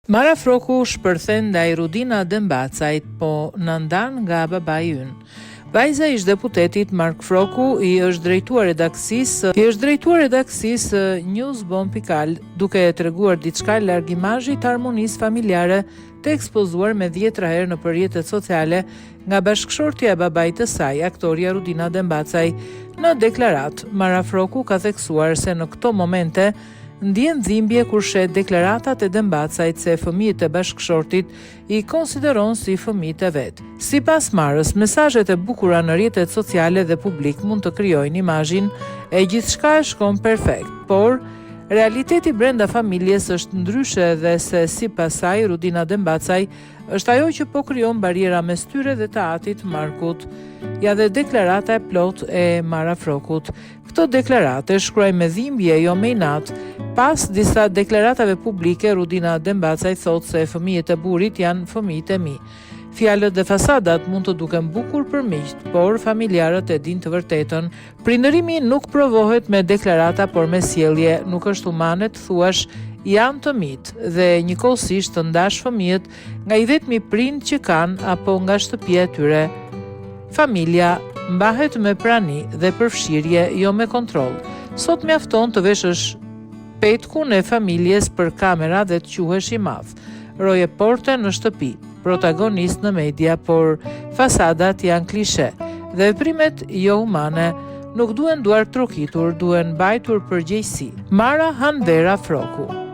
Mara Froku shpërthen ndaj Rudina Dembacajt, po në ndan nga babai ynë. Vajza ish deputetit Mark Froku i është drejtuar redaksisë Newsbomb.al, duke treguar diçka larg imazhit të harmonisë familjare të ekspozuar me 10 herë në rrjetet sociale nga bashkëshortja e babait të saj, aktoria Rudina Dembacaj. Në deklaratë, Mara Froku ka theksuar se në këto momente ndjen dhimbje kur shet deklaratat e Dembacajt se fëmijët e bashkëshortit i konsideron si fëmijët e vet. Sipas Marës, mesazhet e bukura në rrjetet sociale dhe publik mund të krijojnë imazhin e gjithçka shkon perfekt, por realiteti brenda familjes është ndryshe dhe se sipas saj Rudina Dembacaj është ajo që po krijon bariera mes tyre dhe të atit Markut. Ja dhe deklarata e plot e Mara Frokut. Këto deklarate shkruaj me dhimbje, jo me inat. Pas disa deklaratave publike, Rudina Dembacaj thot se fëmijët e burrit janë fëmijët e mi. Fjalët dhe fasadat mund të duken bukur për miqt, por familjarët e din të vërtetën. Prindërimi nuk provohet me deklarata, por me sjellje. Nuk është humane të thuash janë të mit dhe njëkohësisht të ndash fëmijët nga i vetmi prind që kanë apo nga shtëpia e tyre. Familja mbahet me prani dhe përfshirje, jo me kontroll. Sot mjafton të veshësh petkun e familjes për kamera dhe të quhesh i madh. Roje porte në shtëpi, protagonist në media, por fasadat janë klishe dhe veprimet jo humane. Nuk duhen duar trokitur, duhen mbajtur përgjegjësi. Mara Hanvera Froku.